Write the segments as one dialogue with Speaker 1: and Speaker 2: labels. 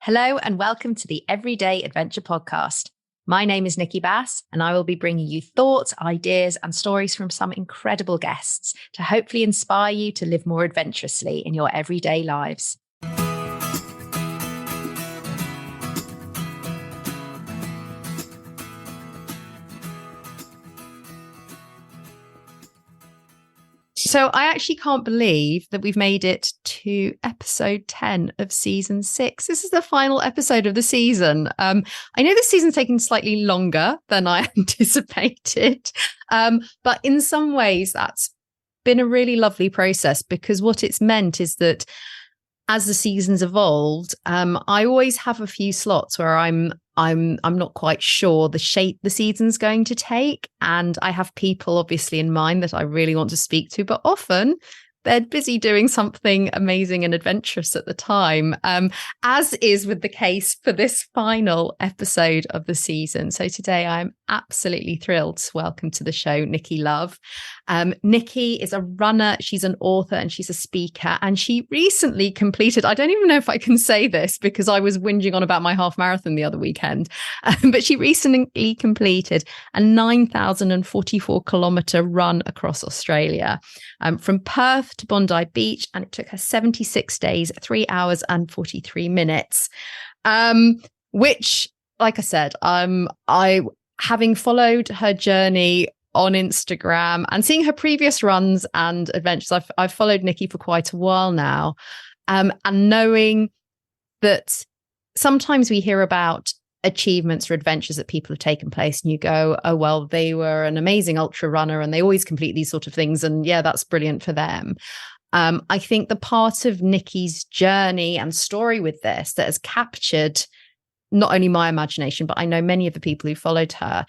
Speaker 1: Hello and welcome to the Everyday Adventure Podcast. My name is Nikki Bass and I will be bringing you thoughts, ideas and stories from some incredible guests to hopefully inspire you to live more adventurously in your everyday lives. So I actually can't believe that we've made it to episode 10 of season 6. This is the final episode of the season. I know this season's taking slightly longer than I anticipated, but in some ways that's been a really lovely process, because what it's meant is that as the season's evolved, I always have a few slots where I'm not quite sure the shape the season's going to take, and I have people obviously in mind that I really want to speak to, but often they're busy doing something amazing and adventurous at the time, as is with the case for this final episode of the season. So today I'm absolutely thrilled to welcome to the show Nikki Love. Nikki is a runner, she's an author and she's a speaker, and she recently completed, I don't even know if I can say this because I was whinging on about my half marathon the other weekend, but she recently completed a 9,044 kilometre run across Australia, from Perth to Bondi Beach, and it took her 76 days, 3 hours and 43 minutes, which, like I said, having followed her journey on Instagram and seeing her previous runs and adventures, I've followed Nikki for quite a while now, and knowing that sometimes we hear about achievements or adventures that people have taken place and you go, oh, well, they were an amazing ultra runner and they always complete these sort of things. And yeah, that's brilliant for them. I think the part of Nikki's journey and story with this that has captured not only my imagination, but I know many of the people who followed her,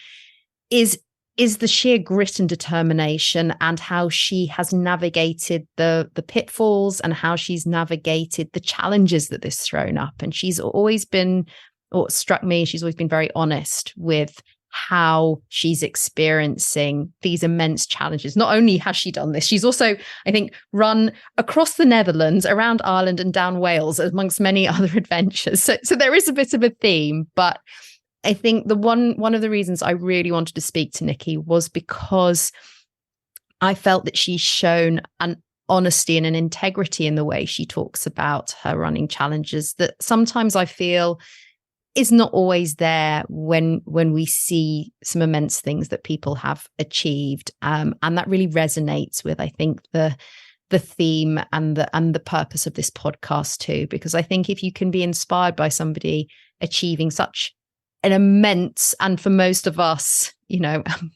Speaker 1: is the sheer grit and determination, and how she has navigated the pitfalls and how she's navigated the challenges that this thrown up. And she's always been, or it struck me, she's always been very honest with how she's experiencing these immense challenges. Not only has she done this, she's also, I think, run across the Netherlands, around Ireland and down Wales, amongst many other adventures. So there is a bit of a theme, but I think one of the reasons I really wanted to speak to Nikki was because I felt that she's shown an honesty and an integrity in the way she talks about her running challenges that sometimes I feel is not always there when we see some immense things that people have achieved, and that really resonates with, I think, the theme and the purpose of this podcast too, because I think if you can be inspired by somebody achieving such an immense, and for most of us,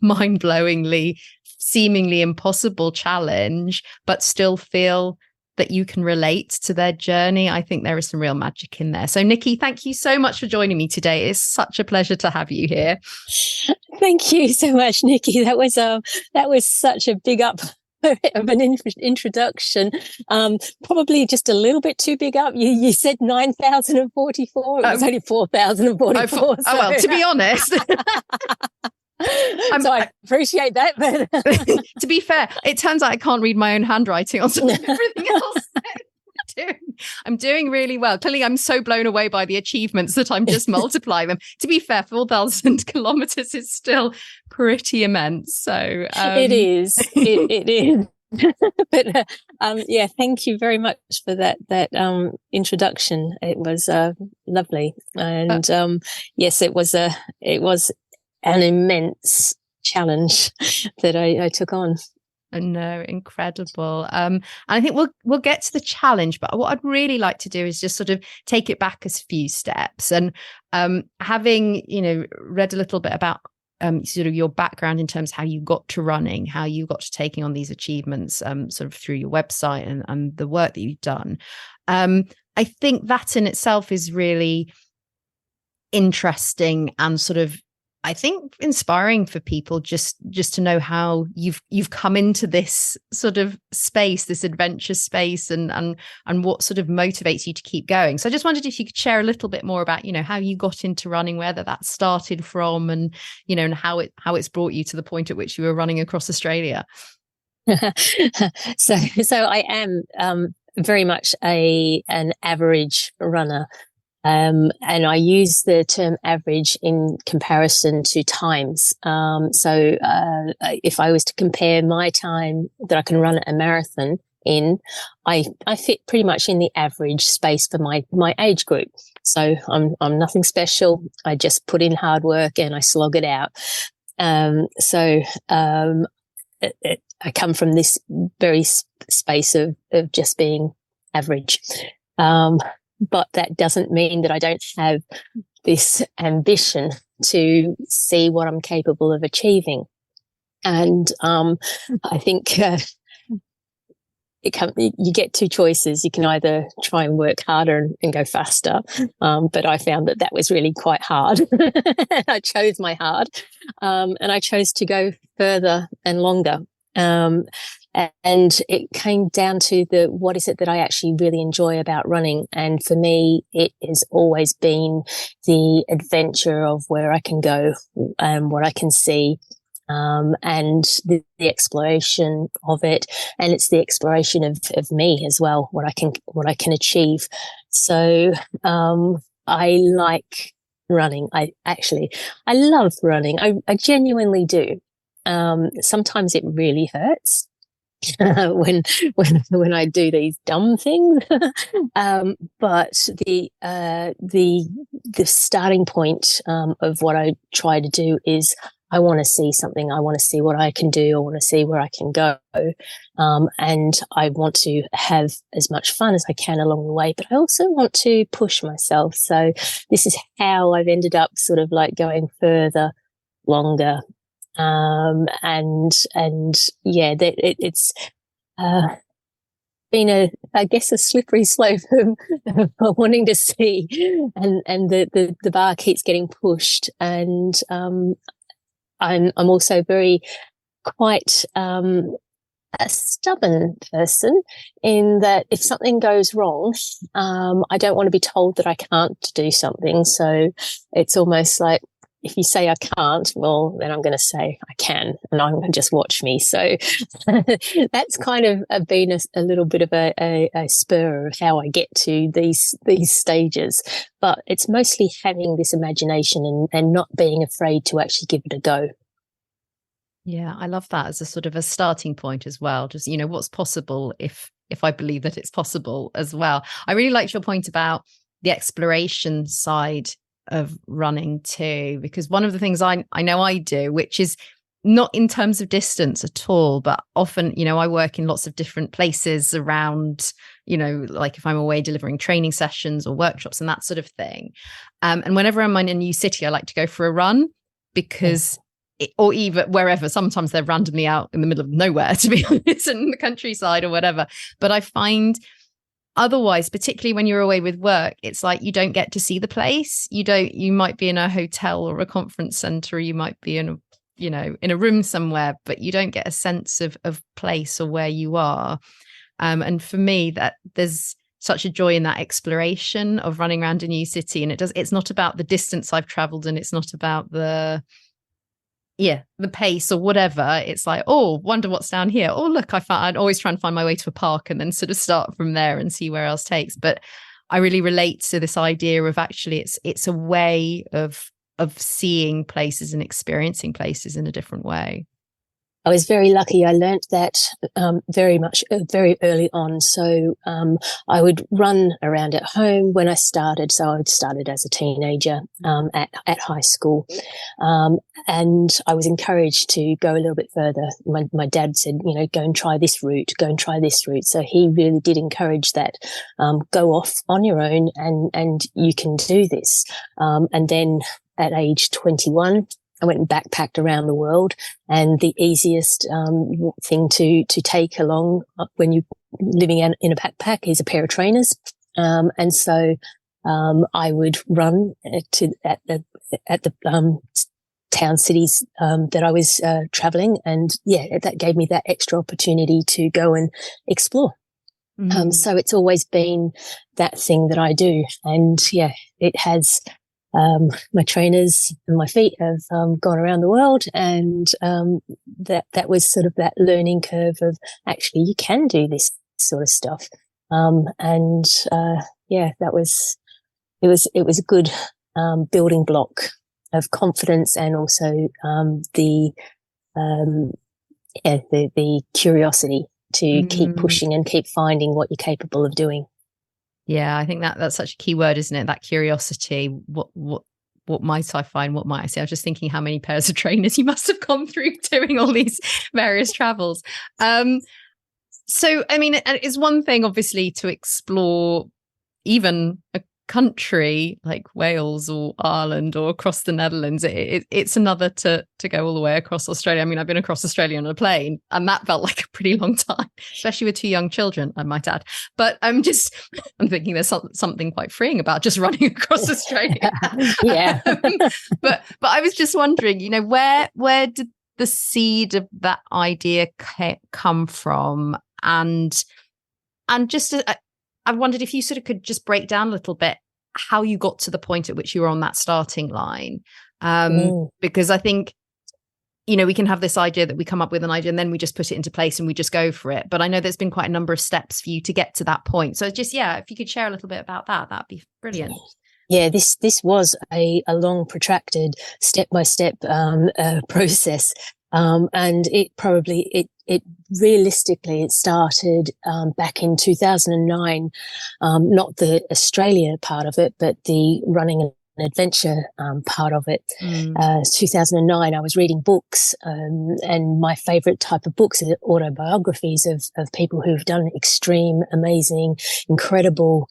Speaker 1: mind-blowingly, seemingly impossible challenge, but still feel that you can relate to their journey, I think there is some real magic in there. So Nikki, thank you so much for joining me today. It's such a pleasure to have you here.
Speaker 2: Thank you so much, Nikki. That was such a big up of an introduction. Probably just a little bit too big up. You said 9,044. It was only 4,044.
Speaker 1: Well, to be honest.
Speaker 2: So I appreciate that. But
Speaker 1: to be fair, it turns out I can't read my own handwriting on top of everything else. I'm doing really well. Clearly, I'm so blown away by the achievements that I'm just multiplying them. To be fair, 4,000 kilometers is still pretty immense. So
Speaker 2: it is. It is. But yeah, thank you very much for that introduction. It was lovely, and yes, it was an immense challenge that I took on.
Speaker 1: No, incredible. And I think we'll get to the challenge, but what I'd really like to do is just sort of take it back a few steps. And having, read a little bit about sort of your background in terms of how you got to running, how you got to taking on these achievements, sort of through your website and the work that you've done. I think that in itself is really interesting and sort of, I think, inspiring for people just to know how you've come into this sort of space, this adventure space, and what sort of motivates you to keep going. So I just wondered if you could share a little bit more about, how you got into running, where that started from, and and how it's brought you to the point at which you were running across Australia.
Speaker 2: So I am very much an average runner. And I use the term average in comparison to times. So if I was to compare my time that I can run a marathon in, I fit pretty much in the average space for my age group. So I'm nothing special. I just put in hard work and I slog it out. I come from this very space of just being average. But that doesn't mean that I don't have this ambition to see what I'm capable of achieving. And I think you get two choices. You can either try and work harder and go faster, but I found that was really quite hard. I chose my hard, and I chose to go further and longer. And it came down to what is it that I actually really enjoy about running? And for me, it has always been the adventure of where I can go and what I can see. And the exploration of it, and it's the exploration of me as well, what I can achieve. So, I like running. I love running. I genuinely do. Sometimes it really hurts. when I do these dumb things, but the starting point of what I try to do is I want to see something. I want to see what I can do. I want to see where I can go, and I want to have as much fun as I can along the way. But I also want to push myself. So this is how I've ended up sort of like going further, longer. It's been I guess a slippery slope of wanting to see, and the bar keeps getting pushed. And I'm also quite a stubborn person, in that if something goes wrong, I don't want to be told that I can't do something. So it's almost like, if you say I can't, well, then I'm going to say I can, and I'm going to just watch me. So that's kind of been a little bit of a spur of how I get to these stages. But it's mostly having this imagination and not being afraid to actually give it a go.
Speaker 1: Yeah, I love that as a sort of a starting point as well. Just, what's possible if I believe that it's possible as well. I really liked your point about the exploration side of running too, because one of the things I know I do, which is not in terms of distance at all, but often, I work in lots of different places around, like if I'm away delivering training sessions or workshops and that sort of thing. And whenever I'm in a new city, I like to go for a run, because or even wherever, sometimes they're randomly out in the middle of nowhere, to be honest, in the countryside or whatever. But I find otherwise, particularly when you're away with work, it's like you don't get to see the place. You might be in a hotel or a conference center, or you might be in a room somewhere, but you don't get a sense of place or where you are. And for me, that there's such a joy in that exploration of running around a new city. And it's not about the distance I've traveled, and it's not about the pace or whatever. It's like, oh, wonder what's down here. Oh, look, I'd always try and find my way to a park and then sort of start from there and see where else takes. But I really relate to this idea of actually it's a way of seeing places and experiencing places in a different way.
Speaker 2: I was very lucky. I learnt that very early on. So I would run around at home when I started. So I started as a teenager at high school, and I was encouraged to go a little bit further. My dad said, go and try this route, go and try this route. So he really did encourage that. Go off on your own, and you can do this. And then at age 21. I went and backpacked around the world, and the easiest thing to take along when you're living in a backpack is a pair of trainers. And so I would run at the town cities that I was traveling, and that gave me that extra opportunity to go and explore. Mm-hmm. So it's always been that thing that I do, and it has. My trainers and my feet have gone around the world, and that was sort of that learning curve of actually you can do this sort of stuff. That was it was a good building block of confidence, and also the curiosity to keep pushing and keep finding what you're capable of doing.
Speaker 1: Yeah, I think that's such a key word, isn't it? That curiosity. What might I find? What might I see? I was just thinking how many pairs of trainers you must have gone through doing all these various travels. So, I mean, it's one thing, obviously, to explore even a country like Wales or Ireland or across the Netherlands. It's another to go all the way across Australia. I mean, I've been across Australia on a plane, and that felt like a pretty long time, especially with 2 young children, I might add. But I'm thinking there's something quite freeing about just running across Australia.
Speaker 2: Yeah.
Speaker 1: But I was just wondering, you know, where did the seed of that idea come from? And just I wondered if you sort of could just break down a little bit how you got to the point at which you were on that starting line. Because I think, you know, we can have this idea that we come up with an idea and then we just put it into place and we just go for it. But I know there's been quite a number of steps for you to get to that point. So just, if you could share a little bit about that, that'd be brilliant.
Speaker 2: Yeah, this was a long, protracted, step-by-step process. And it realistically, it started back in 2009, not the Australia part of it, but the running and adventure part of it. 2009, I was reading books, and my favorite type of books are autobiographies of people who've done extreme, amazing, incredible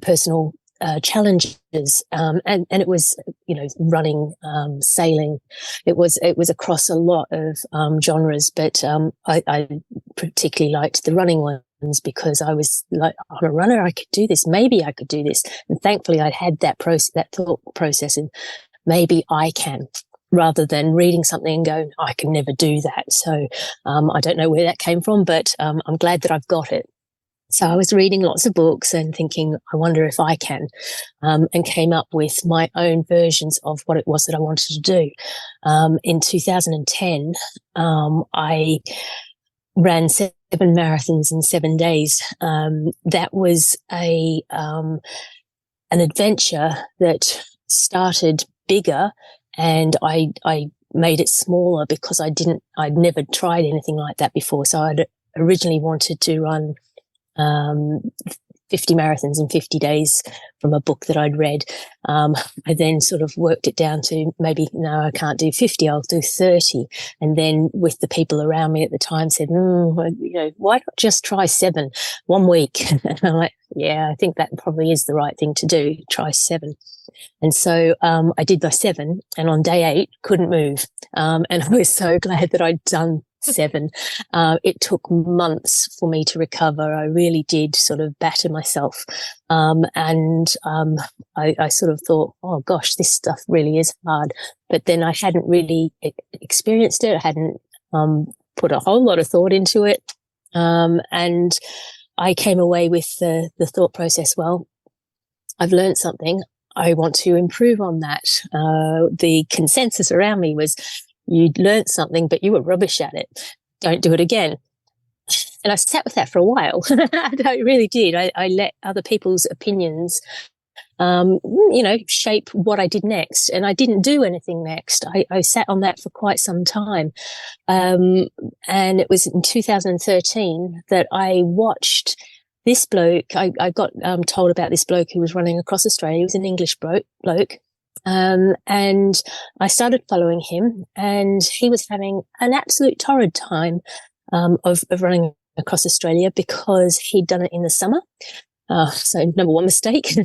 Speaker 2: personal challenges, and it was, you know, running, sailing. It was across a lot of genres, but I particularly liked the running ones because I was like, I'm a runner, I could do this. Maybe I could do this, and thankfully I'd had that thought process of maybe I can, rather than reading something and going, I can never do that. So I don't know where that came from, but I'm glad that I've got it. So I was reading lots of books and thinking, I wonder if I can, and came up with my own versions of what it was that I wanted to do. In 2010, I ran 7 marathons in 7 days. That was an adventure that started bigger, and I made it smaller because I'd never tried anything like that before. So I'd originally wanted to run 50 marathons in 50 days from a book that I'd read. I then sort of worked it down to maybe, no, I can't do 50, I'll do 30. And then with the people around me at the time said, you know, why not just try 7 1 week? And I'm like, yeah, I think that probably is the right thing to do. Try 7. And so, I did my 7, and on day 8 couldn't move. And I was so glad that I'd done 7. It took months for me to recover. I really did sort of batter myself. And I sort of thought, oh gosh, this stuff really is hard. But then I hadn't really experienced it. I hadn't put a whole lot of thought into it. And I came away with the thought process, well, I've learned something. I want to improve on that. The consensus around me was, you learned something, but you were rubbish at it. Don't do it again. And I sat with that for a while. I really did. I let other people's opinions, you know, shape what I did next. And I didn't do anything next. I sat on that for quite some time. And it was in 2013 that I watched this bloke. I got told about this bloke who was running across Australia. He was an English bloke. And I started following him, and he was having an absolute torrid time of running across Australia because he'd done it in the summer. So number one mistake.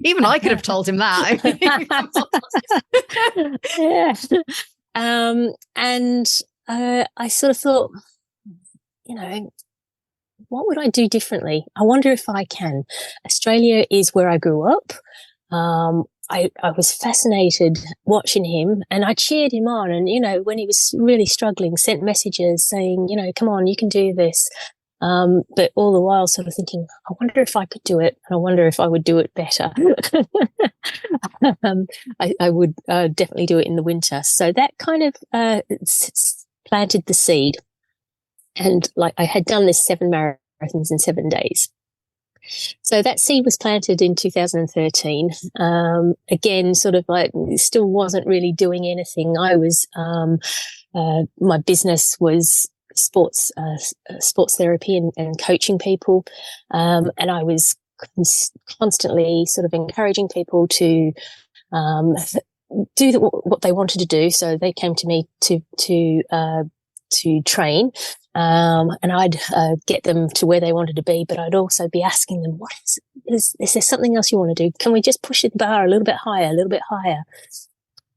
Speaker 1: Even I could have told him that.
Speaker 2: Yeah. And I sort of thought, you know, what would I do differently? I wonder if I can. Australia is where I grew up. I was fascinated watching him, and I cheered him on. And, you know, when he was really struggling, sent messages saying, you know, come on, you can do this. But all the while sort of thinking, I wonder if I could do it. And I wonder if I would do it better. I would definitely do it in the winter. So that kind of planted the seed. And like I had done this 7 marathons in 7 days. So that seed was planted in 2013. Again, sort of like still wasn't really doing anything. I was, my business was sports therapy and coaching people. And I was constantly sort of encouraging people to, do what they wanted to do. So they came to me to train. And I'd get them to where they wanted to be, but I'd also be asking them, is there something else you want to do? Can we just push the bar a little bit higher, a little bit higher?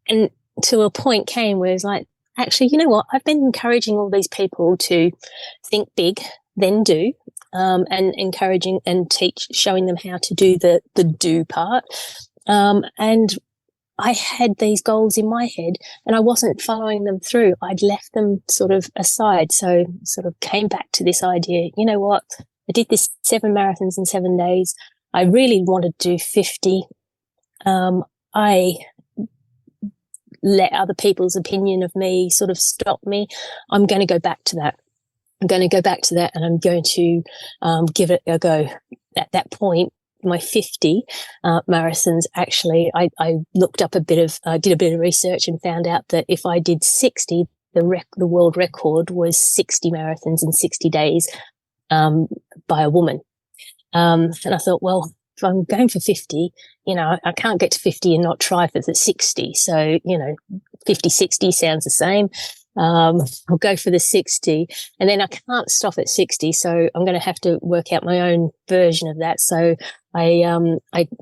Speaker 2: And to a point came where it's like, actually, you know what? I've been encouraging all these people to think big, then do, and encouraging and showing them how to do the do part. And I had these goals in my head and I wasn't following them through. I'd left them sort of aside. So sort of came back to this idea, you know what? I did this 7 marathons in 7 days. I really wanted to do 50. I let other people's opinion of me sort of stop me. I'm going to go back to that. And I'm going to give it a go. At that point, my 50 marathons, actually, I looked up did a bit of research and found out that if I did 60, the world record was 60 marathons in 60 days by a woman. And I thought, well, if I'm going for 50, I can't get to 50 and not try for the 60. So, 50, 60 sounds the same. I'll go for the 60 and then I can't stop at 60. So I'm going to have to work out my own version of that. So I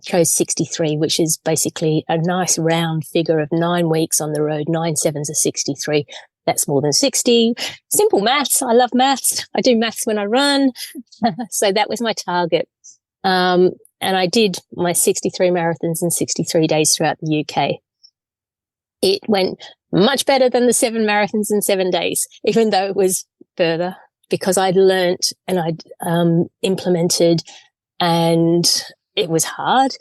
Speaker 2: chose 63, which is basically a nice round figure of 9 weeks on the road. 9 sevens are 63. That's more than 60. Simple maths. I love maths. I do maths when I run. So that was my target. And I did my 63 marathons in 63 days throughout the UK. It went much better than the 7 marathons in 7 days, even though it was further, because I'd learnt and I'd implemented, and it was hard.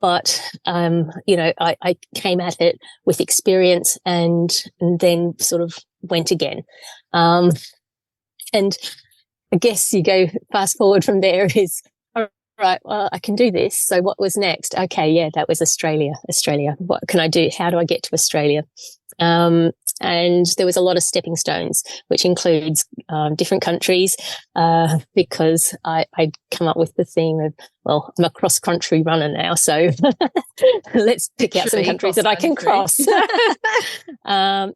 Speaker 2: But, I came at it with experience and then sort of went again. And I guess you go fast forward from there is, all right, well, I can do this. So what was next? Okay, yeah, that was Australia. What can I do? How do I get to Australia? And there was a lot of stepping stones, which includes different countries, because I'd come up with the theme of, well, I'm a cross-country runner now, so let's pick out some countries that I can cross.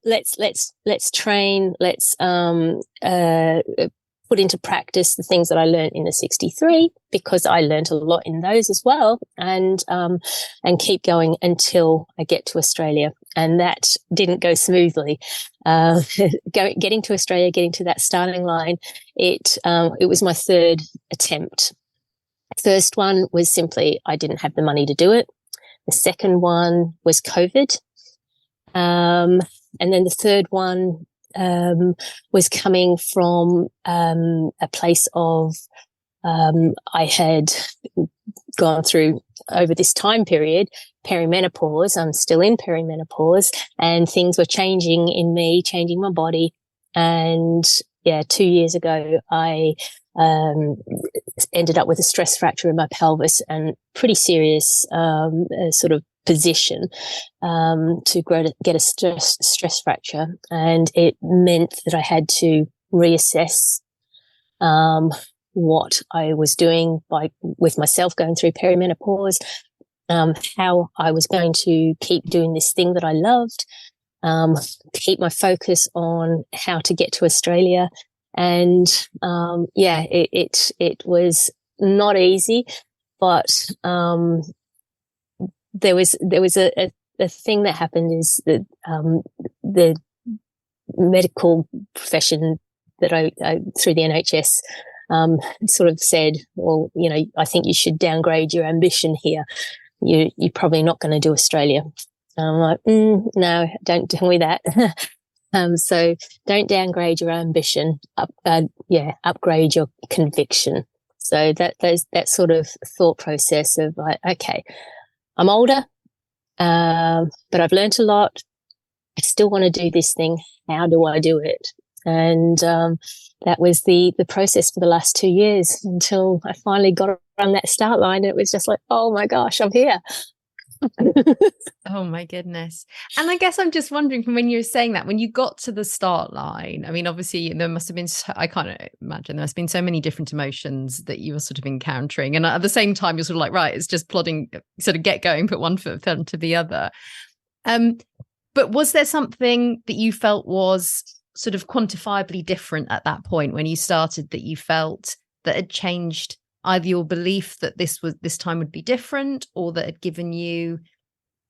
Speaker 2: Let's train. Let's put into practice the things that I learned in the 63, because I learned a lot in those as well, and keep going until I get to Australia. And that didn't go smoothly. Getting to Australia, getting to that starting line, it was my 3rd attempt. First one was simply I didn't have the money to do it. The second one was COVID. And then the third one was coming from a place of I had gone through over this time period perimenopause. I'm still in perimenopause, and things were changing in me, changing my body. And 2 years ago, I ended up with a stress fracture in my pelvis, and pretty serious sort of position to get a stress fracture. And it meant that I had to reassess what I was doing with myself going through perimenopause, how I was going to keep doing this thing that I loved, keep my focus on how to get to Australia. And it was not easy, but there was a thing that happened is that the medical profession that I through the NHS sort of said, well, I think you should downgrade your ambition here. You're probably not going to do Australia. I'm like, no, don't tell me that. So don't downgrade your ambition. Upgrade your conviction. So that sort of thought process of like, okay, I'm older, but I've learnt a lot. I still want to do this thing. How do I do it? And that was the process for the last 2 years until I finally got around that start line. It was just like, oh my gosh, I'm here.
Speaker 1: Oh my goodness. And I guess I'm just wondering, from when you were saying that, when you got to the start line, I mean, obviously there must have been, I can't imagine, there must have been so many different emotions that you were sort of encountering. And at the same time, you're sort of like, right, it's just plodding, sort of get going, put one foot in front of the other. But was there something that you felt was sort of quantifiably different at that point when you started, that you felt that had changed either your belief that this time would be different, or that had given you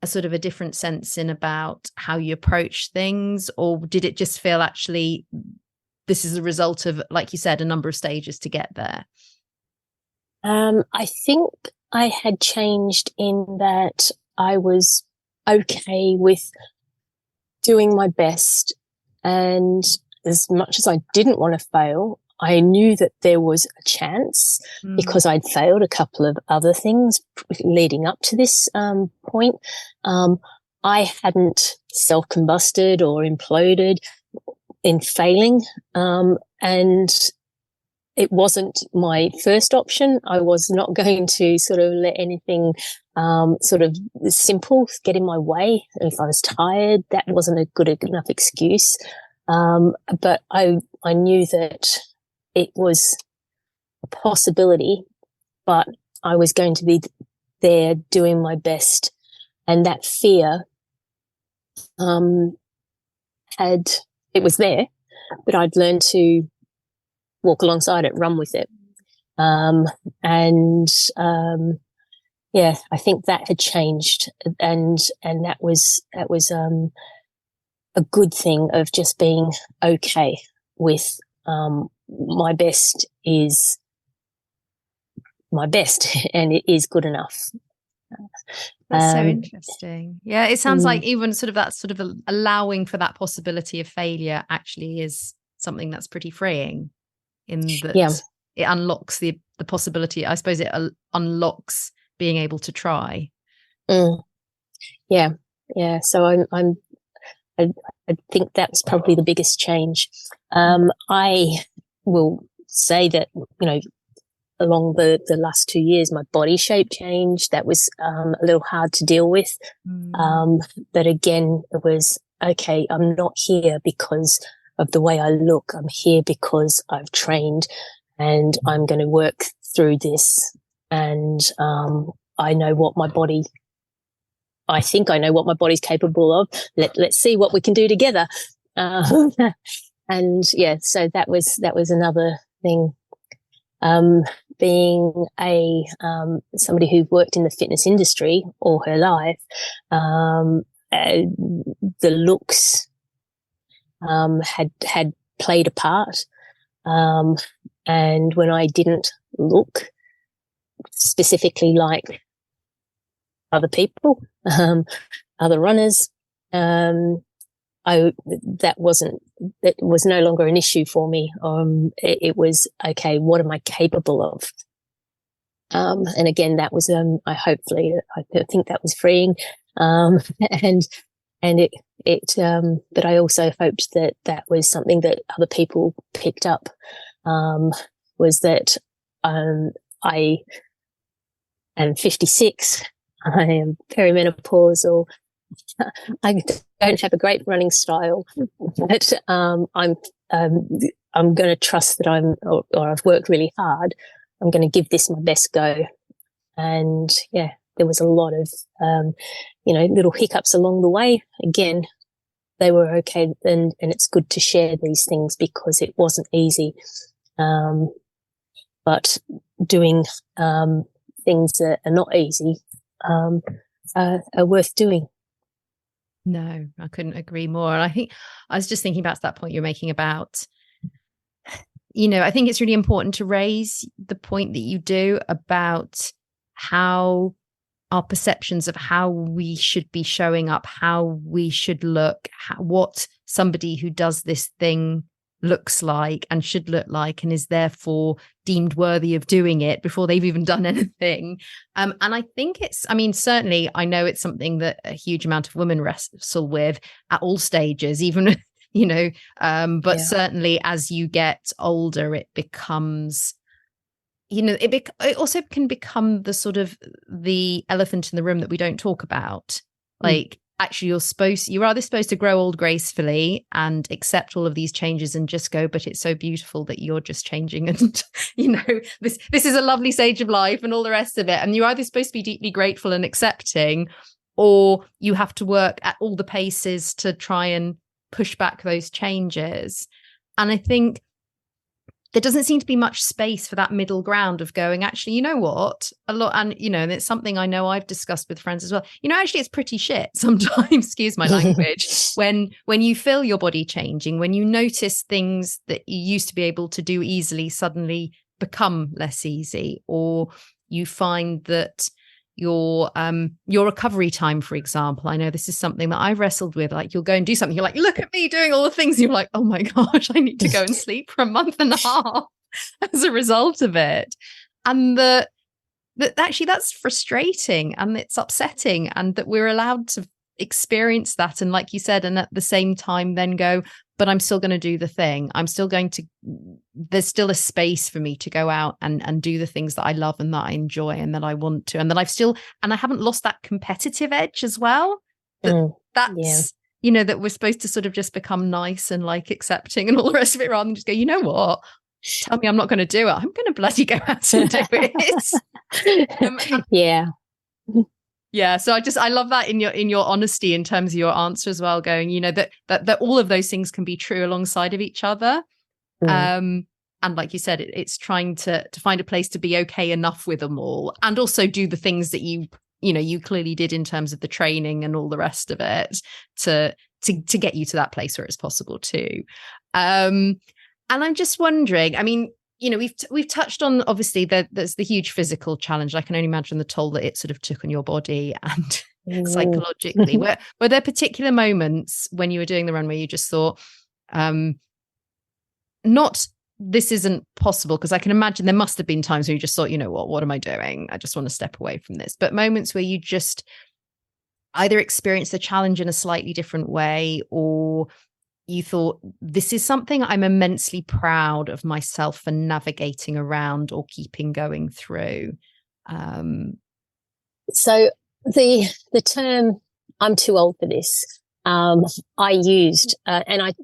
Speaker 1: a sort of a different sense in about how you approach things? Or did it just feel actually this is a result of, like you said, a number of stages to get there?
Speaker 2: I think I had changed in that I was okay with doing my best, and as much as I didn't want to fail, I knew that there was a chance because I'd failed a couple of other things leading up to this point. I hadn't self-combusted or imploded in failing, and it wasn't my first option. I was not going to sort of let anything sort of simple get in my way. If I was tired, that wasn't a good enough excuse. But I knew that it was a possibility, but I was going to be there doing my best. And that fear it was there, but I'd learned to walk alongside it, run with it. Yeah, I think that had changed, and that was a good thing of just being okay with my best is my best, and it is good enough.
Speaker 1: That's so interesting. Yeah, it sounds like even sort of that sort of allowing for that possibility of failure actually is something that's pretty freeing, in that it unlocks the possibility. I suppose it unlocks being able to try.
Speaker 2: Yeah. So I think that's probably the biggest change. I will say that, along the last 2 years, my body shape changed. That was a little hard to deal with. But again, it was, okay, I'm not here because of the way I look. I'm here because I've trained, and I'm going to work through this. And I know what my body, I think I know what my body's capable of. Let's see what we can do together. And yeah, so that was another thing. Being somebody who worked in the fitness industry all her life, the looks had played a part. And when I didn't look specifically like other people, other runners, it was no longer an issue for me. It was, okay, what am I capable of? And again, that was, I think that was freeing. And but I also hoped that was something that other people picked up, was that, I am 56. I am perimenopausal. I don't have a great running style, but I'm going to trust that I've worked really hard. I'm going to give this my best go. And yeah, there was a lot of little hiccups along the way. Again, they were okay, and it's good to share these things because it wasn't easy. But doing things that are not easy are worth doing.
Speaker 1: No, I couldn't agree more. And I think I was just thinking about that point you're making about, I think it's really important to raise the point that you do about how our perceptions of how we should be showing up, how we should look, what somebody who does this thing looks like and should look like, and is therefore deemed worthy of doing it before they've even done anything. And I think certainly I know it's something that a huge amount of women wrestle with at all stages, even but certainly as you get older, it becomes, it also can become the sort of the elephant in the room that we don't talk about. Like, actually, you're either supposed to grow old gracefully and accept all of these changes and just go, but it's so beautiful that you're just changing. And, this is a lovely stage of life and all the rest of it. And you're either supposed to be deeply grateful and accepting, or you have to work at all the paces to try and push back those changes. And I think there doesn't seem to be much space for that middle ground of going, actually, you know what, a lot, and and it's something I know I've discussed with friends as well. Actually, it's pretty shit sometimes, excuse my language, when you feel your body changing, when you notice things that you used to be able to do easily suddenly become less easy, or you find that your recovery time, for example. I know this is something that I've wrestled with. Like, you'll go and do something, you're like, look at me doing all the things. You're like, oh my gosh, I need to go and sleep for a month and a half as a result of it. And that actually that's frustrating and it's upsetting, and that we're allowed to experience that. And like you said, and at the same time then go, but I'm still going to do the thing. There's still a space for me to go out and do the things that I love and that I enjoy and that I want to. And that I haven't lost that competitive edge as well. That we're supposed to sort of just become nice and like accepting and all the rest of it, rather than just go, you know what? Tell me I'm not going to do it. I'm going to bloody go out and do it. Yeah. So I love that in your honesty in terms of your answer as well, going, that all of those things can be true alongside of each other. And like you said, it's trying to find a place to be okay enough with them all, and also do the things that you clearly did in terms of the training and all the rest of it to get you to that place where it's possible too. And I'm just wondering, I mean, we've touched on, obviously, there's the huge physical challenge. I can only imagine the toll that it sort of took on your body and psychologically. Were there particular moments when you were doing the run where you just thought, not this isn't possible? Because I can imagine there must have been times where you just thought, you know what am I doing? I just want to step away from this. But moments where you just either experienced the challenge in a slightly different way, or you thought, this is something I'm immensely proud of myself for navigating around or keeping going through.
Speaker 2: So the term "I'm too old for this," I used, and I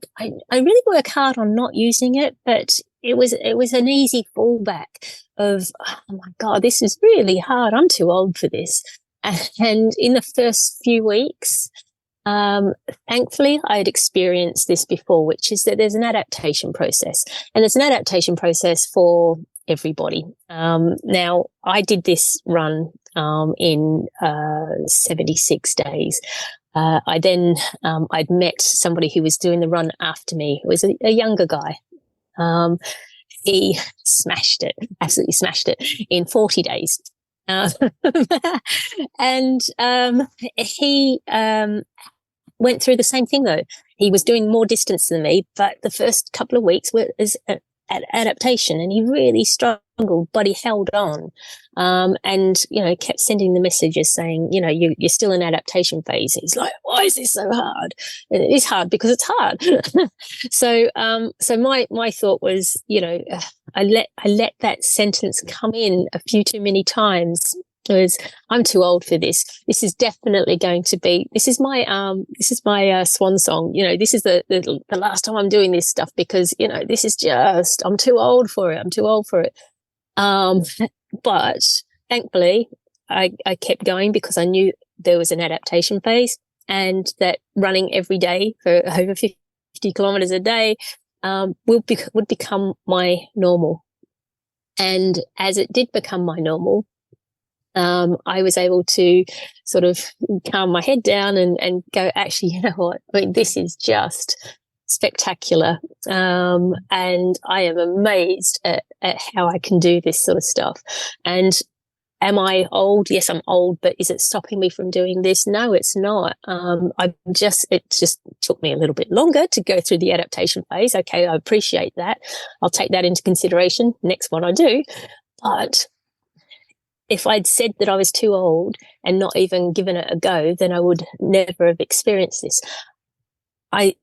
Speaker 2: really work hard on not using it, but it was an easy fallback of, oh my God, this is really hard. I'm too old for this. And in the first few weeks, thankfully, I had experienced this before, which is that there's an adaptation process, and there's an adaptation process for everybody. Now, I did this run in 76 days. I then I'd met somebody who was doing the run after me. It was a younger guy. He absolutely smashed it in 40 days. And he went through the same thing, though. He was doing more distance than me, but the first couple of weeks were adaptation, and he really struggled, but he held on, and kept sending the messages saying, you're still in adaptation phase. He's like, why is this so hard? And it is hard because it's hard. So my thought was, I let that sentence come in a few too many times. Was, I'm too old for this. This is definitely going to be. This is my swan song. This is the last time I'm doing this stuff, because this is just, I'm too old for it. I'm too old for it. But thankfully, I kept going, because I knew there was an adaptation phase, and that running every day for over 50 kilometers a day would become my normal. And as it did become my normal, I was able to sort of calm my head down and go, actually, you know what? I mean, this is just spectacular. And I am amazed at how I can do this sort of stuff. And am I old? Yes, I'm old, but is it stopping me from doing this? No, it's not. It just took me a little bit longer to go through the adaptation phase. Okay, I appreciate that. I'll take that into consideration next one I do. But if I'd said that I was too old and not even given it a go, then I would never have experienced this. I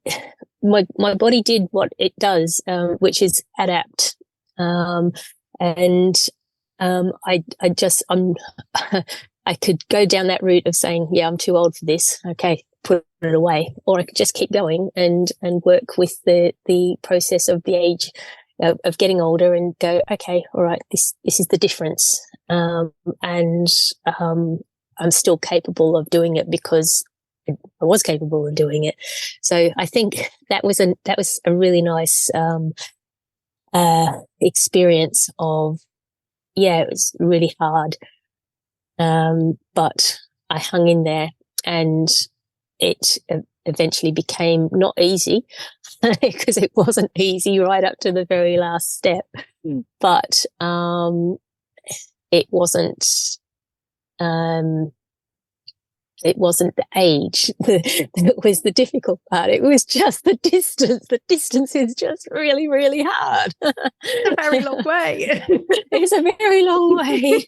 Speaker 2: my body did what it does, which is adapt. And I just I could go down that route of saying, yeah, I'm too old for this. Okay, put it away, or I could just keep going and work with the process of the age of getting older and go, okay, all right, this is the difference. And I'm still capable of doing it because I was capable of doing it. So I think that was a really nice experience of, yeah, it was really hard. But I hung in there, and it eventually became not easy because it wasn't easy right up to the very last step. But it wasn't the age that was the difficult part. It was just the distance. The distance is just really, really hard.
Speaker 1: It's a very long way.
Speaker 2: It's a very long way.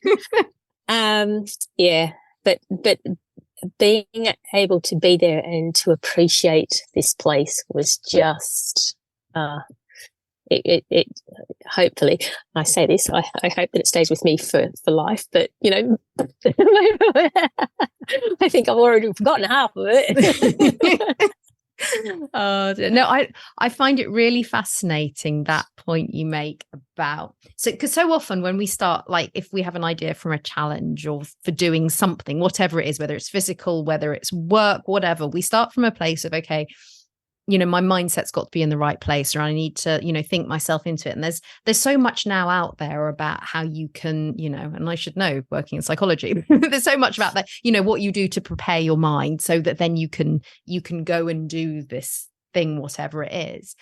Speaker 2: Yeah, but being able to be there and to appreciate this place was just it hopefully, I say this, I hope that it stays with me for life, but you know, I think I've already forgotten half of it.
Speaker 1: No, I find it really fascinating, that point you make about, so because so often when we start, like if we have an idea from a challenge or for doing something, whatever it is, whether it's physical, whether it's work, whatever, we start from a place of, okay, you know, my mindset's got to be in the right place, or I need to, you know, think myself into it. And there's so much now out there about how you can, you know, and I should know, working in psychology, there's so much about that, you know, what you do to prepare your mind so that then you can go and do this thing, whatever it is.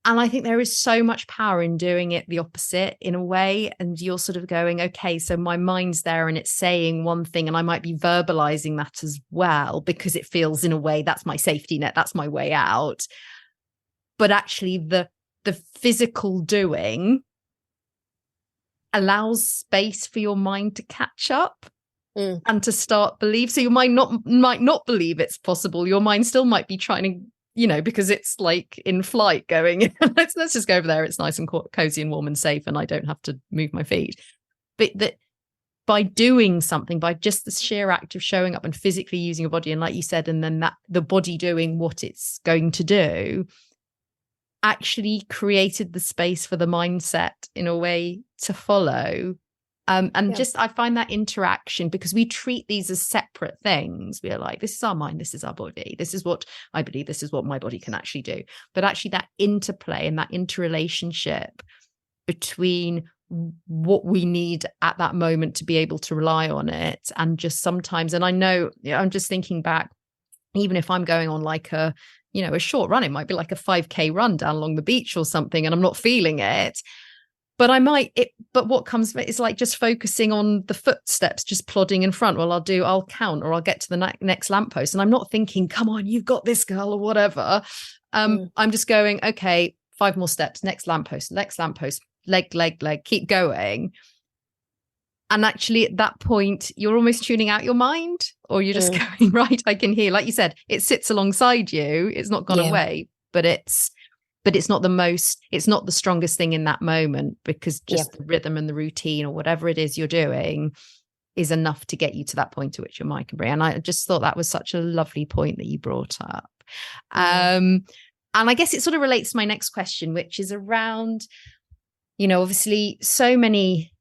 Speaker 1: And I think there is so much power in doing it the opposite in a way. And you're sort of going, okay, so my mind's there and it's saying one thing, and I might be verbalizing that as well because it feels in a way that's my safety net, that's my way out. But actually the physical doing allows space for your mind to catch up and to start believe. So your mind might not believe it's possible. Your mind still might be trying to, you know, because it's like in flight going, let's just go over there. It's nice and cozy and warm and safe, and I don't have to move my feet. But that by doing something, by just the sheer act of showing up and physically using your body, and like you said, and then that the body doing what it's going to do, actually created the space for the mindset in a way to follow. Just I find that interaction, because we treat these as separate things. We are like, this is our mind, this is our body, this is what I believe, this is what my body can actually do. But actually that interplay and that interrelationship between what we need at that moment to be able to rely on it, and just sometimes, and I know, you know, I'm just thinking back, even if I'm going on like a, you know, a short run, it might be like a 5K run down along the beach or something, and I'm not feeling it. But but what comes is like just focusing on the footsteps, just plodding in front. Well, I'll count, or I'll get to the next lamppost. And I'm not thinking, come on, you've got this, girl, or whatever. I'm just going, okay, 5 more steps, next lamppost, leg, keep going. And actually at that point, you're almost tuning out your mind, or you're just going, right, I can hear, like you said, it sits alongside you. It's not gone away, but it's not the strongest thing in that moment, because just the rhythm and the routine or whatever it is you're doing is enough to get you to that point to which your mind can bring. And I just thought that was such a lovely point that you brought up. And I guess it sort of relates to my next question, which is around, you know, obviously so many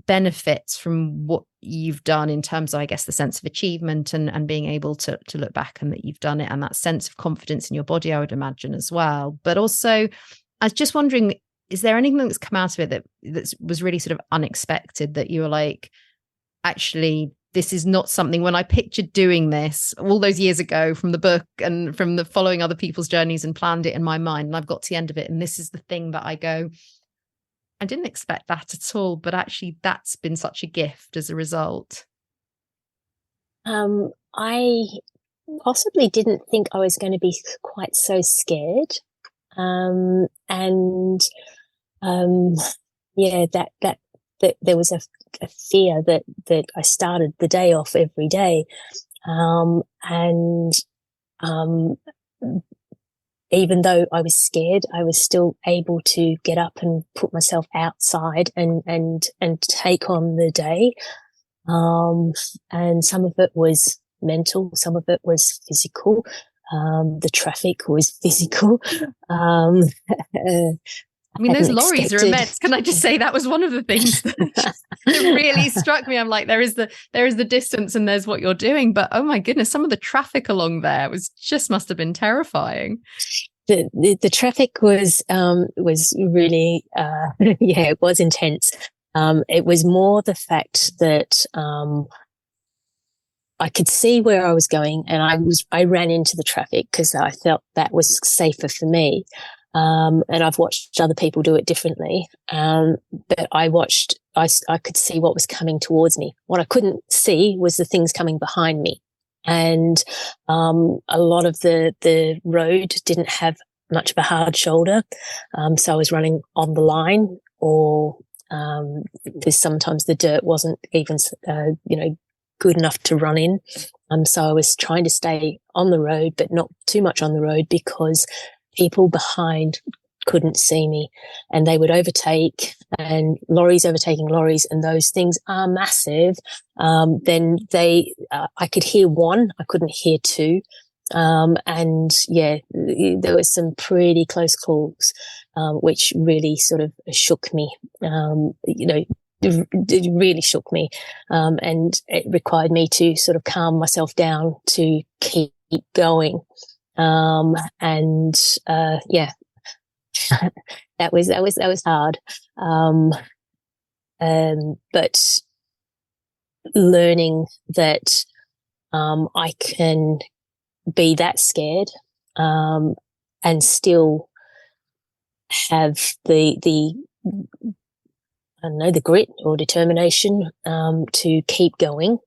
Speaker 1: benefits from what you've done in terms of, I guess, the sense of achievement and being able to look back and that you've done it, and that sense of confidence in your body, I would imagine, as well. But also, I was just wondering, is there anything that's come out of it that was really sort of unexpected, that you were like, actually, this is not something, when I pictured doing this all those years ago from the book and from the following other people's journeys and planned it in my mind, and I've got to the end of it, and this is the thing that I go, I didn't expect that at all, but actually that's been such a gift as a result.
Speaker 2: I possibly didn't think I was going to be quite so scared. That there was a fear that I started the day off every day. even though I was scared, I was still able to get up and put myself outside and take on the day. And some of it was mental, some of it was physical. The traffic was physical.
Speaker 1: I mean, those lorries are immense. Can I just say that was one of the things that really struck me. I'm like, there is the distance and there's what you're doing, but oh my goodness, some of the traffic along there must have been terrifying.
Speaker 2: The traffic was really it was intense. It was more the fact that I could see where I was going, and I ran into the traffic because I felt that was safer for me. And I've watched other people do it differently. But I could see what was coming towards me. What I couldn't see was the things coming behind me. And a lot of the road didn't have much of a hard shoulder. So I was running on the line, or because sometimes the dirt wasn't even, good enough to run in. So I was trying to stay on the road, but not too much on the road, because people behind couldn't see me, and they would overtake, and lorries overtaking lorries, and those things are massive. Then I could hear one, I couldn't hear two. And yeah, there was some pretty close calls, which really sort of shook me. It really shook me. And it required me to sort of calm myself down to keep going. That was hard. But learning that, I can be that scared, and still have the grit or determination, to keep going.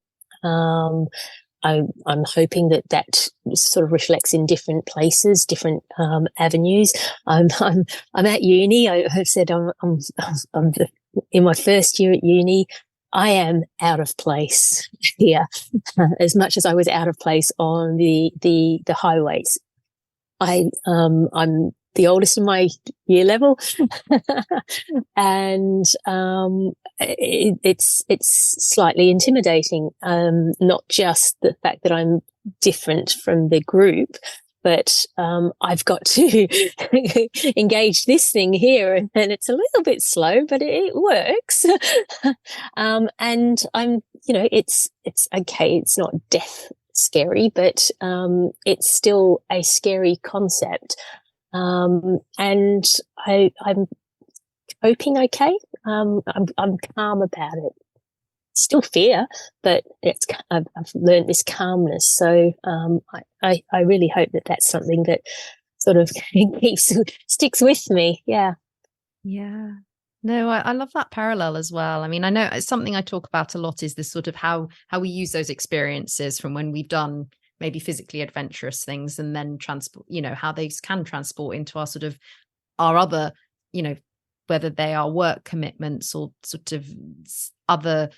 Speaker 2: I'm hoping that sort of reflects in different places, different avenues. I'm at uni. I've said I'm in my first year at uni. I am out of place here, as much as I was out of place on the highways. I'm the oldest in my year level, and it's slightly intimidating. Not just the fact that I'm different from the group, but I've got to engage this thing here, and it's a little bit slow, but it works. And I'm, it's okay. It's not death scary, but it's still a scary concept. And I'm coping okay. I'm calm about it. Still fear, but I've learned this calmness. So I really hope that that's something that sort of sticks with me. Yeah.
Speaker 1: Yeah. No, I love that parallel as well. I mean, I know it's something I talk about a lot, is this sort of how we use those experiences from when we've done maybe physically adventurous things, and then transport, how these can transport into our sort of our other, whether they are work commitments or sort of other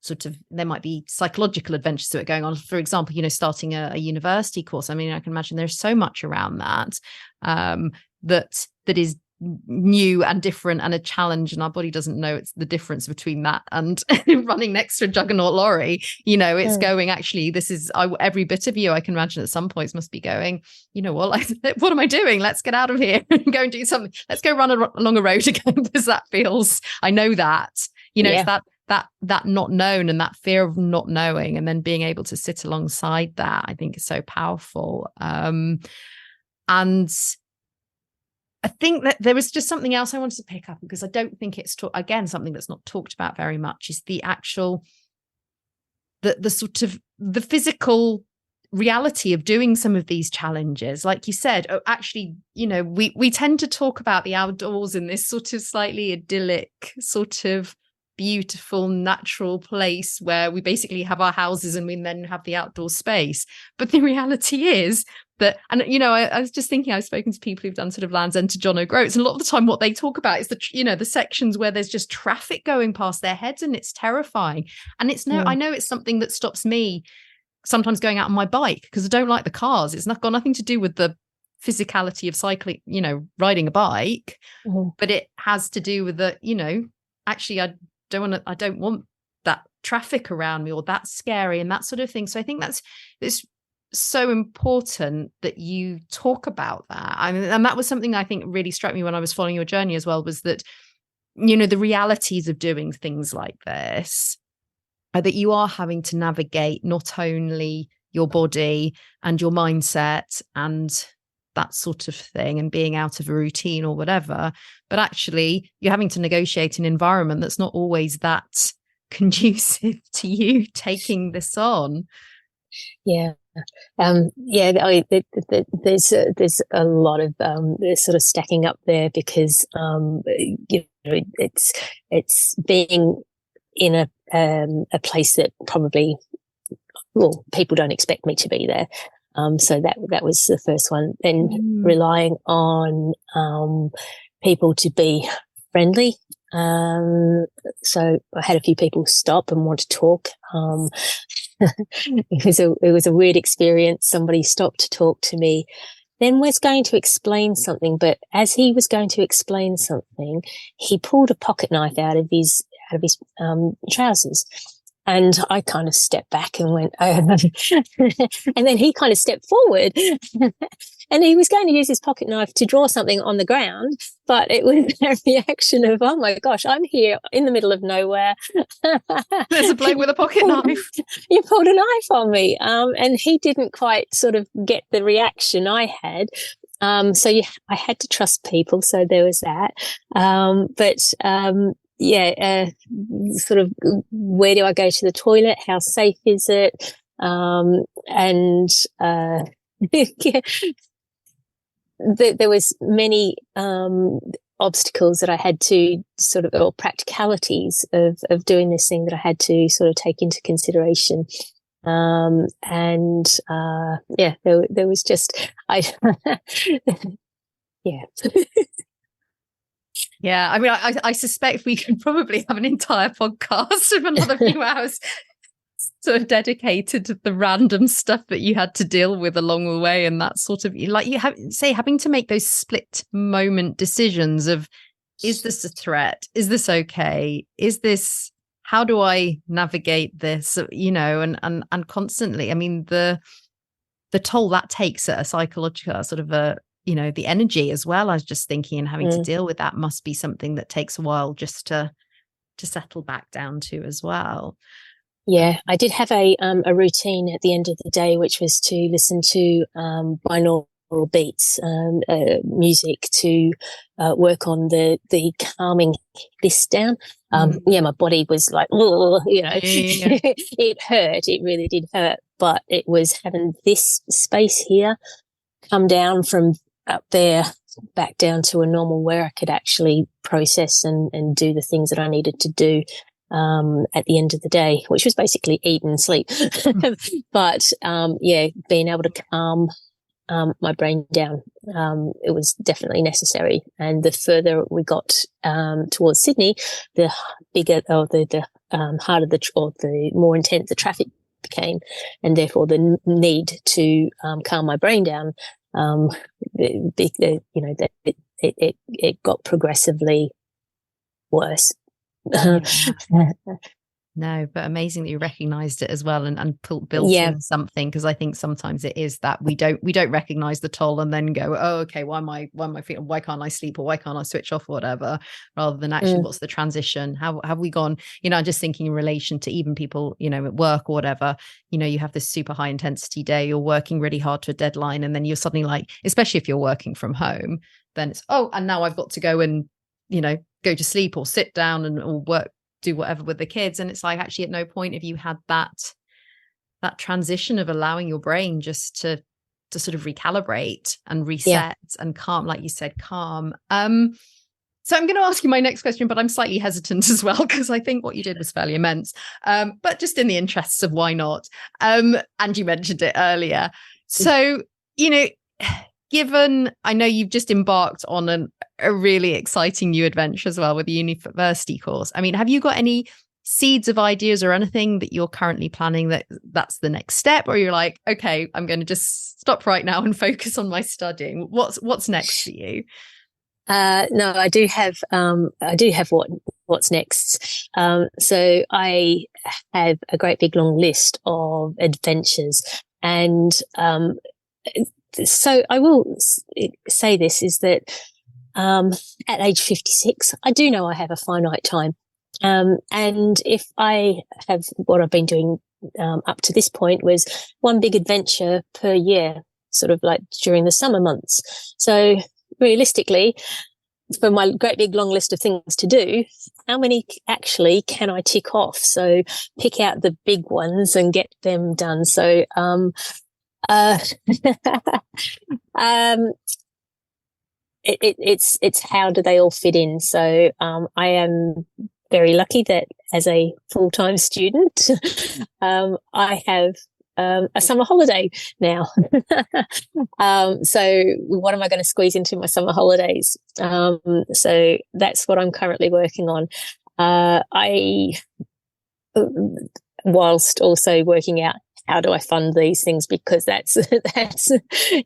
Speaker 1: sort of, there might be psychological adventures that are going on. For example, starting a university course. I mean, I can imagine there's so much around that, that is new and different and a challenge, and our body doesn't know it's the difference between that and running next to a juggernaut lorry. It's going, actually, this is every bit of you, I can imagine at some points, must be going, what am I doing? Let's get out of here and go and do something. Let's go run along a road again, because that feels, I know that, it's that not known and that fear of not knowing, and then being able to sit alongside that, I think is so powerful. And I think that there was just something else I wanted to pick up, because I don't think it's again, something that's not talked about very much, is the actual, the sort of the physical reality of doing some of these challenges. Like you said, actually, we tend to talk about the outdoors in this sort of slightly idyllic, sort of beautiful, natural place where we basically have our houses and we then have the outdoor space. But the reality is that, and I was just thinking, I've spoken to people who've done sort of Land's End to John O'Groats, and a lot of the time what they talk about is the sections where there's just traffic going past their heads, and it's terrifying. And I know it's something that stops me sometimes going out on my bike, because I don't like the cars. It's got nothing to do with the physicality of cycling, riding a bike, but it has to do with the, actually I don't want that traffic around me, or that's scary and that sort of thing. So I think it's so important that you talk about that. I mean, and that was something I think really struck me when I was following your journey as well, was that, the realities of doing things like this are that you are having to navigate not only your body and your mindset and that sort of thing, and being out of a routine or whatever, but actually you're having to negotiate an environment that's not always that conducive to you taking this on.
Speaker 2: Yeah. There's a lot of sort of stacking up there, because it's being in a place that probably, well, people don't expect me to be there. So that was the first one. Then relying on people to be friendly. So I had a few people stop and want to talk. It was a weird experience. Somebody stopped to talk to me, then was going to explain something, but as he was going to explain something, he pulled a pocket knife out of his trousers. And I kind of stepped back and went, oh. And then he kind of stepped forward and he was going to use his pocket knife to draw something on the ground. But it was a reaction of, oh my gosh, I'm here in the middle of nowhere.
Speaker 1: There's a bloke with a pocket knife.
Speaker 2: You pulled a knife on me. And he didn't quite sort of get the reaction I had. I had to trust people. So there was that. Sort of, where do I go to the toilet? How safe is it? There was many obstacles that I had to sort of, or practicalities of doing this thing that I had to sort of take into consideration. There was just yeah.
Speaker 1: Yeah, I mean, I suspect we could probably have an entire podcast of another few hours sort of dedicated to the random stuff that you had to deal with along the way, and that sort of, like you have say, having to make those split moment decisions of, is this a threat? Is this okay? Is this, how do I navigate this? And constantly, I mean, the toll that takes at a psychological sort of the energy as well. I was just thinking, and having to deal with that must be something that takes a while just to settle back down to as well.
Speaker 2: Yeah, I did have a routine at the end of the day, which was to listen to binaural beats, music, to work on the calming this down. My body was like, it hurt. It really did hurt, but it was having this space here come down from up there back down to a normal, where I could actually process and do the things that I needed to do at the end of the day, which was basically eat and sleep. But being able to calm my brain down, it was definitely necessary. And the further we got towards Sydney, the bigger, or the harder the more intense the traffic became, and therefore the need to calm my brain down. It got progressively worse.
Speaker 1: Yeah. No, but amazing that you recognized it as well and built in something, because I think sometimes it is that we don't recognize the toll and then go, oh, okay, why am I feeling, why can't I sleep, or why can't I switch off, or whatever, rather than actually what's the transition? How have we gone? I'm just thinking in relation to even people, at work or whatever, you have this super high intensity day, you're working really hard to a deadline, and then you're suddenly like, especially if you're working from home, then it's, oh, and now I've got to go and, go to sleep or sit down or work, do whatever with the kids. And it's like, actually at no point have you had that transition of allowing your brain just to sort of recalibrate and reset and calm, like you said, calm. So I'm going to ask you my next question, but I'm slightly hesitant as well, because I think what you did was fairly immense, but just in the interests of why not. And you mentioned it earlier. So, given, I know you've just embarked on a really exciting new adventure as well with the university course. I mean, have you got any seeds of ideas or anything that you're currently planning that's the next step, or you're like, okay, I'm going to just stop right now and focus on my studying? What's next for you?
Speaker 2: No, I do have what's next. So I have a great big long list of adventures, and so I will say this is that at age 56, I do know I have a finite time, and if I have what I've been doing up to this point was one big adventure per year, sort of like during the summer months. So realistically, for my great big long list of things to do, how many actually can I tick off? So pick out the big ones and get them done. So, it's how do they all fit in? So, I am very lucky that as a full-time student, I have a summer holiday now. So what am I going to squeeze into my summer holidays? So that's what I'm currently working on. Whilst also working out how do I fund these things, because that's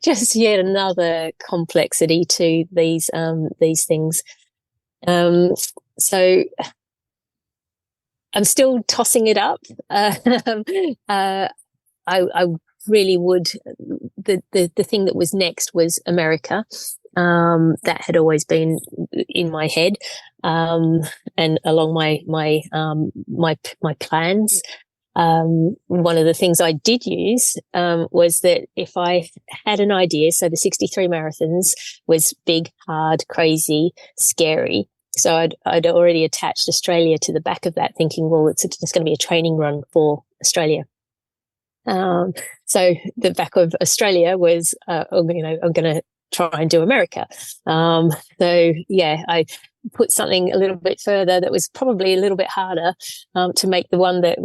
Speaker 2: just yet another complexity to these things. So I'm still tossing it up. I really would. The thing that was next was America. That had always been in my head, and along my plans. One of the things I did use was that if I had an idea, so the 63 marathons was big, hard, crazy, scary. So I'd already attached Australia to the back of that, thinking, well, it's going to be a training run for Australia. So the back of Australia was, I'm going to try and do America. So yeah, I put something a little bit further that was probably a little bit harder, to make the one that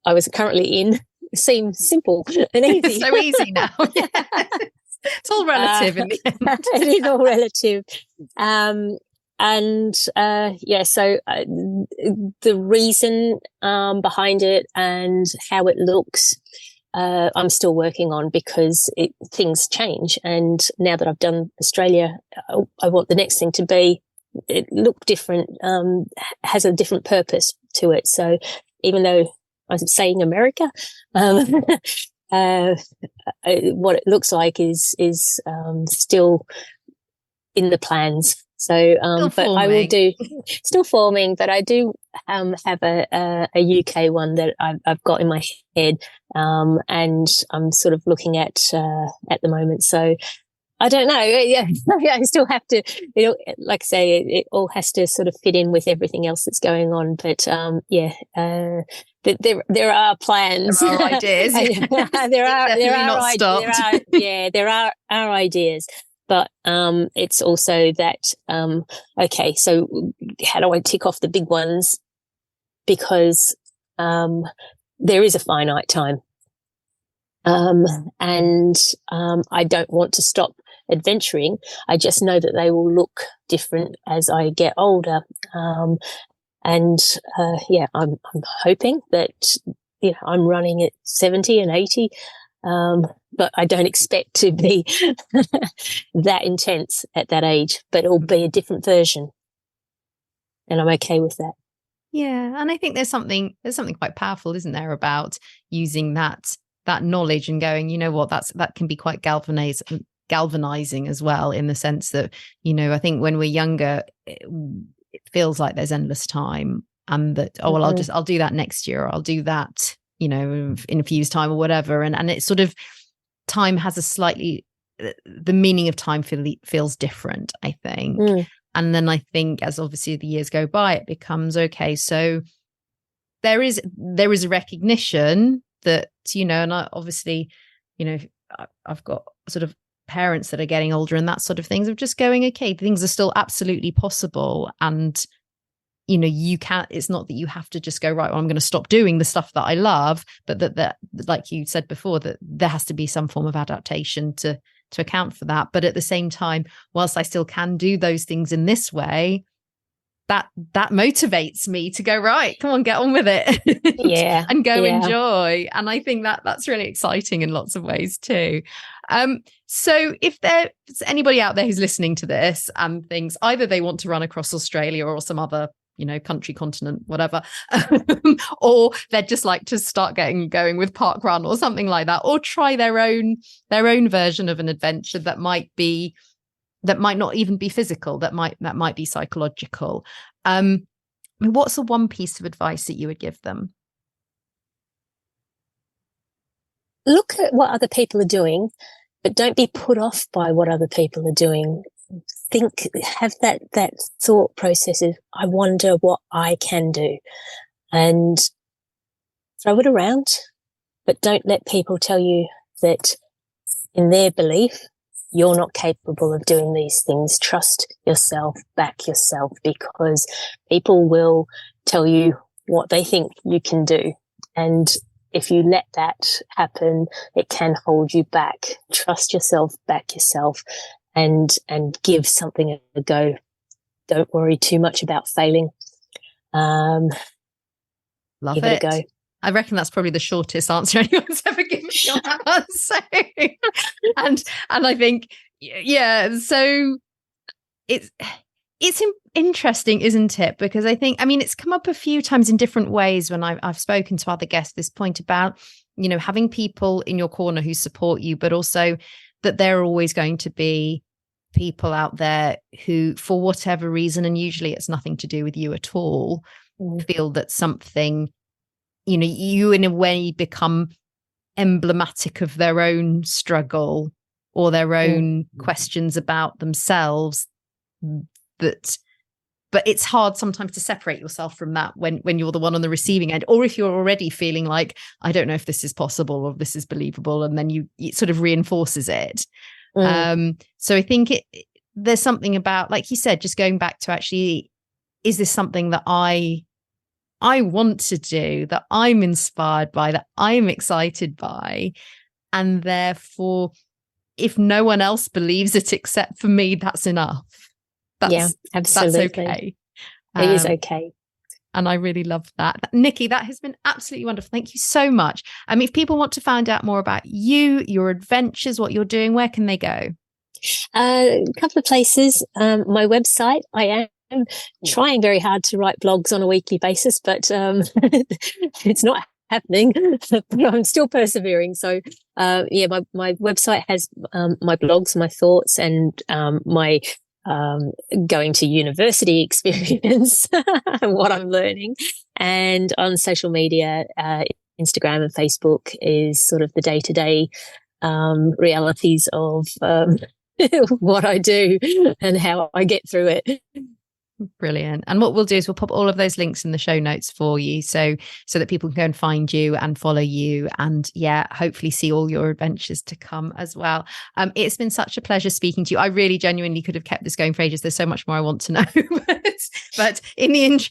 Speaker 2: I was currently in seem simple and easy.
Speaker 1: It's so easy now. Yeah. It's all relative in the end.
Speaker 2: It is all relative. So the reason behind it and how it looks, I'm still working on, because things change. And now that I've done Australia, I want the next thing to be, it look different, has a different purpose to it. So even though I'm saying America, what it looks like is still in the plans. So, but I will do still forming, but I do, have a UK one that I've got in my head, and I'm sort of looking at the moment. So I don't know. Yeah, I still have to, like I say, it all has to sort of fit in with everything else that's going on. But, there are plans.
Speaker 1: There are ideas.
Speaker 2: There are ideas. But it's also that, okay, so how do I tick off the big ones? Because there is a finite time. And I don't want to stop adventuring. I just know that they will look different as I get older. I'm hoping that, I'm running at 70 and 80. But I don't expect to be that intense at that age, but it'll be a different version. And I'm okay with that.
Speaker 1: Yeah. And I think there's something quite powerful, isn't there, about using that knowledge and going, you know what, that can be quite galvanizing as well, in the sense that, I think when we're younger, it feels like there's endless time, and that, I'll do that next year, or I'll do that, in a few years' time or whatever. And it's sort of, time has a slightly, the meaning of time feels different, I think. And then I think as obviously the years go by, it becomes okay. So there is a recognition that, and I obviously, I've got sort of parents that are getting older and that sort of things, of just going, okay, things are still absolutely possible. And, you can't, it's not that you have to just go, right, well, I'm going to stop doing the stuff that I love, but that like you said before, that there has to be some form of adaptation to account for that. But at the same time, whilst I still can do those things in this way, that motivates me to go, right, come on, get on with it.
Speaker 2: Yeah.
Speaker 1: And go enjoy. And I think that's really exciting in lots of ways too. So if there's anybody out there who's listening to this and thinks either they want to run across Australia or some other, country, continent, whatever, or they'd just like to start going with park run or something like that, or try their own version of an adventure that might not even be physical, that might be psychological. What's the one piece of advice that you would give them?
Speaker 2: Look at what other people are doing, but don't be put off by what other people are doing. Have that thought process of, I wonder what I can do, and throw it around, but don't let people tell you that in their belief you're not capable of doing these things. Trust yourself, back yourself, because people will tell you what they think you can do. And if you let that happen, it can hold you back. Trust yourself, back yourself, and give something a go. Don't worry too much about failing.
Speaker 1: Love
Speaker 2: give it a go.
Speaker 1: I reckon that's probably the shortest answer anyone's ever given me on that. So, and I think, so it's interesting, isn't it? Because it's come up a few times in different ways when I've spoken to other guests, this point about, having people in your corner who support you, but also that there are always going to be people out there who, for whatever reason, and usually it's nothing to do with you at all, feel that something, you in a way become emblematic of their own struggle or their own questions about themselves. But it's hard sometimes to separate yourself from that when you're the one on the receiving end, or if you're already feeling like, I don't know if this is possible or if this is believable, and then it sort of reinforces it. So I think there's something about, like you said, just going back to actually, is this something that I want to do, that I'm inspired by, that I'm excited by, and therefore, if no one else believes it except for me, that's enough.
Speaker 2: Absolutely.
Speaker 1: That's okay.
Speaker 2: It is okay.
Speaker 1: And I really love that. Nikki, that has been absolutely wonderful. Thank you so much. If people want to find out more about you, your adventures, what you're doing, where can they go?
Speaker 2: A couple of places. My website, I am trying very hard to write blogs on a weekly basis, but it's not happening, but I'm still persevering. So, my website has my blogs, my thoughts, and my going to university experience, what I'm learning. And on social media, Instagram and Facebook is sort of the day-to-day realities of what I do and how I get through it.
Speaker 1: Brilliant. And what we'll do is we'll pop all of those links in the show notes for you, so that people can go and find you and follow you, and hopefully see all your adventures to come as well. It's been such a pleasure speaking to you. I really genuinely could have kept this going for ages. There's so much more I want to know, but in the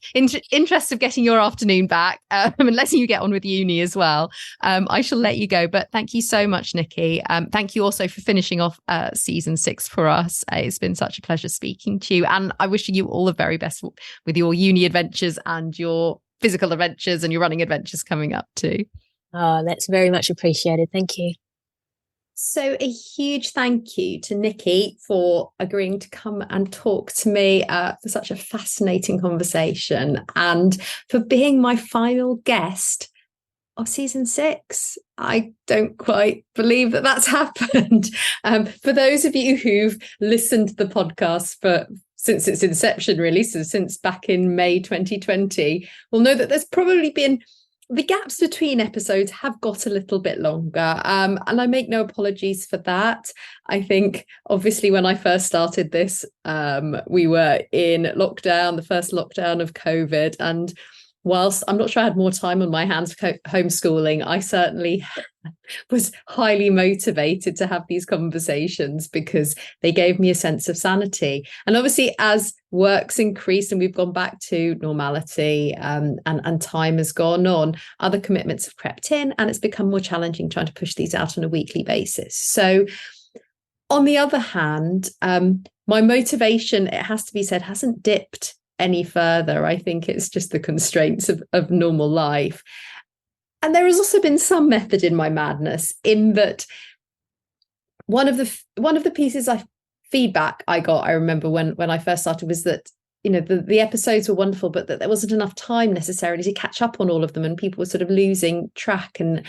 Speaker 1: interest of getting your afternoon back, and letting you get on with uni as well, I shall let you go. But thank you so much, Nikki. Thank you also for finishing off season 6 for us. It's been such a pleasure speaking to you, and I wish you all the very best with your uni adventures and your physical adventures and your running adventures coming up too.
Speaker 2: Oh, that's very much appreciated. Thank you.
Speaker 1: So a huge thank you to Nikki for agreeing to come and talk to me for such a fascinating conversation, and for being my final guest of season 6. I don't quite believe that that's happened. For those of you who've listened to the podcast since its inception, really, so since back in May 2020, will know that there's probably been, the gaps between episodes have got a little bit longer, and I make no apologies for that. I think, obviously, when I first started this, we were in lockdown, the first lockdown of COVID, and whilst I'm not sure I had more time on my hands for homeschooling, I certainly was highly motivated to have these conversations because they gave me a sense of sanity. And obviously, as work's increased and we've gone back to normality, and time has gone on, other commitments have crept in, and it's become more challenging trying to push these out on a weekly basis. So on the other hand, my motivation, it has to be said, hasn't dipped any further. I think it's just the constraints of normal life. And there has also been some method in my madness, in that one of the pieces of feedback I got, I remember when I first started, was that, you know, the episodes were wonderful, but that there wasn't enough time necessarily to catch up on all of them, and people were sort of losing track. And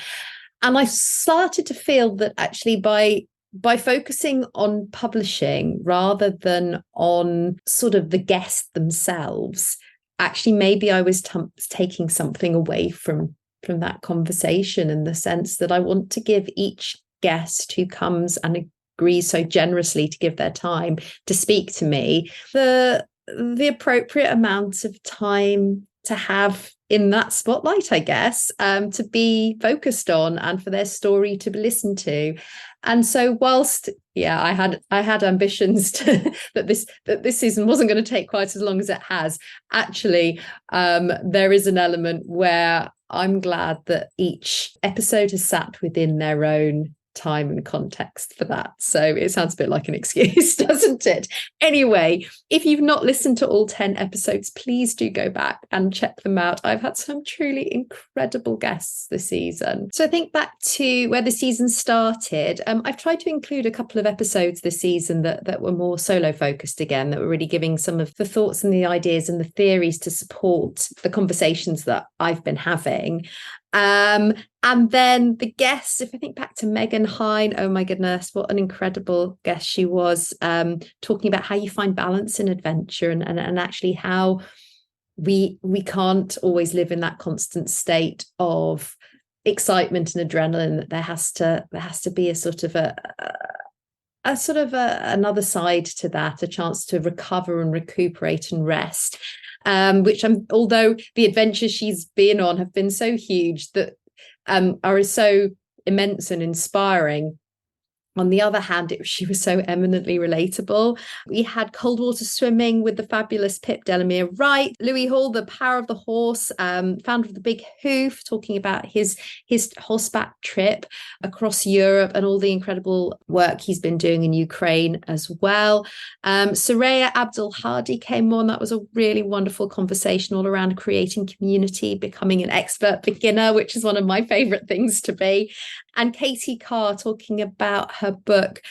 Speaker 1: I started to feel that actually by focusing on publishing rather than on sort of the guests themselves, actually maybe I was taking something away from that conversation, in the sense that I want to give each guest who comes and agrees so generously to give their time to speak to me the appropriate amount of time to have in that spotlight, I guess, to be focused on, and for their story to be listened to. And so whilst, yeah, I had ambitions that this season wasn't going to take quite as long as it has, actually, there is an element where I'm glad that each episode has sat within their own time and context for that. So it sounds a bit like an excuse, doesn't it? Anyway, if you've not listened to all 10 episodes, please do go back and check them out. I've had some truly incredible guests this season. So I think back to where the season started, I've tried to include a couple of episodes this season that were more solo focused again, that were really giving some of the thoughts and the ideas and the theories to support the conversations that I've been having. And then the guests, if I think back to Megan Hine, oh my goodness, what an incredible guest she was, talking about how you find balance in adventure, and actually how we can't always live in that constant state of excitement and adrenaline, that there has to be a sort of another side to that, a chance to recover and recuperate and rest. Which although the adventures she's been on have been so huge, that are so immense and inspiring, on the other hand, she was so eminently relatable. We had cold water swimming with the fabulous Pip Delamere Wright, Louis Hall, the power of the horse, founder of the Big Hoof, talking about his horseback trip across Europe and all the incredible work he's been doing in Ukraine as well. Soraya Abdul Hadi came on. That was a really wonderful conversation all around creating community, becoming an expert beginner, which is one of my favorite things to be. And Katie Carr talking about her book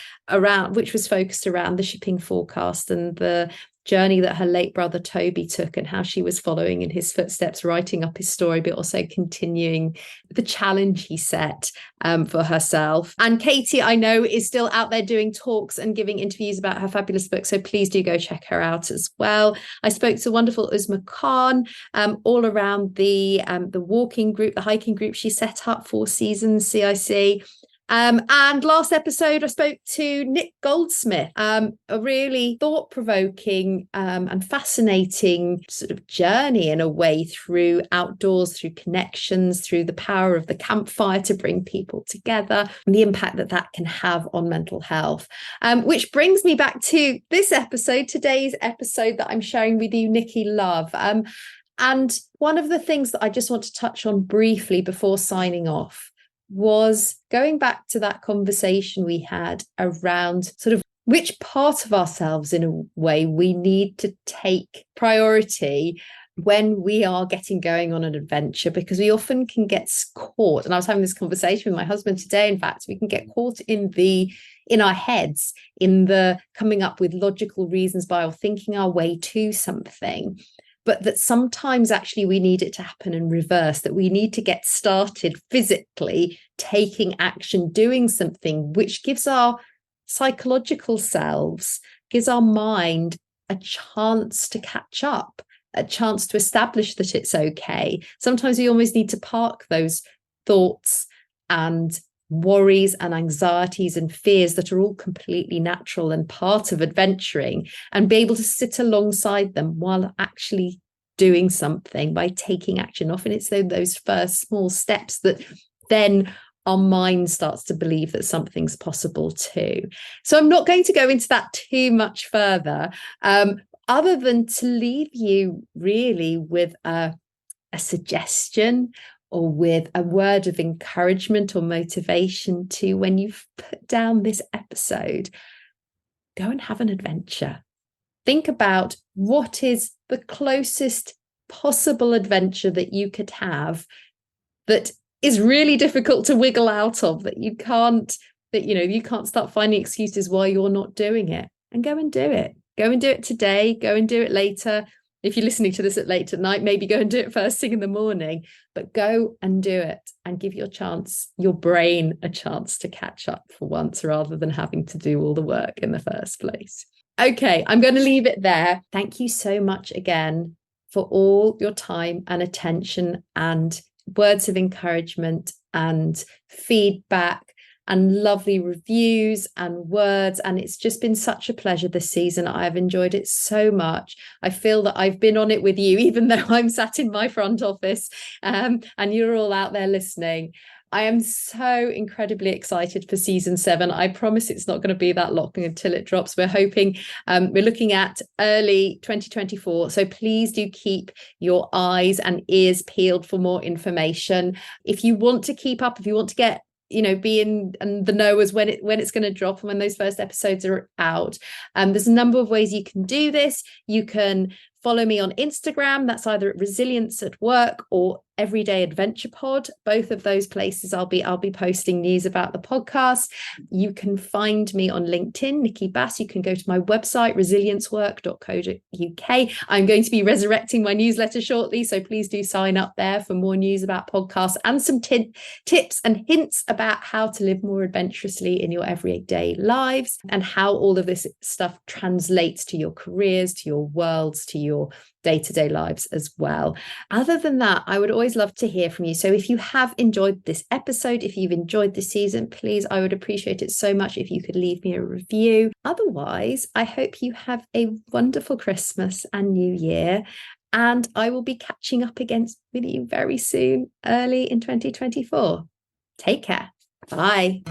Speaker 1: which was focused around the shipping forecast and the journey that her late brother Toby took, and how she was following in his footsteps, writing up his story, but also continuing the challenge he set for herself. And Katie, I know, is still out there doing talks and giving interviews about her fabulous book, so please do go check her out as well. I spoke to wonderful Uzma Khan all around the walking group, the hiking group she set up for Seasons CIC. And last episode, I spoke to Nick Goldsmith, a really thought-provoking and fascinating sort of journey in a way through outdoors, through connections, through the power of the campfire to bring people together, and the impact that can have on mental health. Which brings me back to this episode, today's episode that I'm sharing with you, Nikki Love. And one of the things that I just want to touch on briefly before signing off was going back to that conversation we had around sort of which part of ourselves, in a way, we need to take priority when we are getting going on an adventure, because we often can get caught. And I was having this conversation with my husband today. In fact, we can get caught in our heads, in the coming up with logical reasons by, or thinking our way to something. But that sometimes actually we need it to happen in reverse, that we need to get started physically, taking action, doing something which gives our psychological selves, gives our mind a chance to catch up, a chance to establish that it's okay. Sometimes we almost need to park those thoughts and worries and anxieties and fears that are all completely natural and part of adventuring, and be able to sit alongside them while actually doing something by taking action. Often it's those first small steps that then our mind starts to believe that something's possible too. So I'm not going to go into that too much further, other than to leave you really with a suggestion, or with a word of encouragement or motivation to, when you've put down this episode, go and have an adventure. think about what is the closest possible adventure that you could have that is really difficult to wiggle out of, that you can't start finding excuses why you're not doing it, and go and do it. Go and do it today, go and do it later. If you're listening to this at late at night, maybe go and do it first thing in the morning, but go and do it and give your brain a chance to catch up for once, rather than having to do all the work in the first place. Okay, I'm going to leave it there. Thank you so much again for all your time and attention and words of encouragement and feedback and lovely reviews and words. And it's just been such a pleasure this season. I've enjoyed it so much. I feel that I've been on it with you, even though I'm sat in my front office, and you're all out there listening. I am so incredibly excited for season 7. I promise it's not going to be that long until it drops. We're hoping, we're looking at early 2024. So please do keep your eyes and ears peeled for more information. If you want to keep up, if you want to get be in the know as when it's going to drop and when those first episodes are out. There's a number of ways you can do this. You can follow me on Instagram. That's either at Resilience at Work or Everyday Adventure Pod. Both of those places I'll be posting news about the podcast. You can find me on LinkedIn, Nikki Bass. You can go to my website, resiliencewrk.co.uk. I'm going to be resurrecting my newsletter shortly, so please do sign up there for more news about podcasts and some tips and hints about how to live more adventurously in your everyday lives, and how all of this stuff translates to your careers, to your worlds, to your day-to-day lives as well. Other than that, I would always love to hear from you. So if you have enjoyed this episode, if you've enjoyed this season, please, I would appreciate it so much if you could leave me a review. Otherwise, I hope you have a wonderful Christmas and New Year, and I will be catching up again with you very soon, early in 2024. Take care. Bye.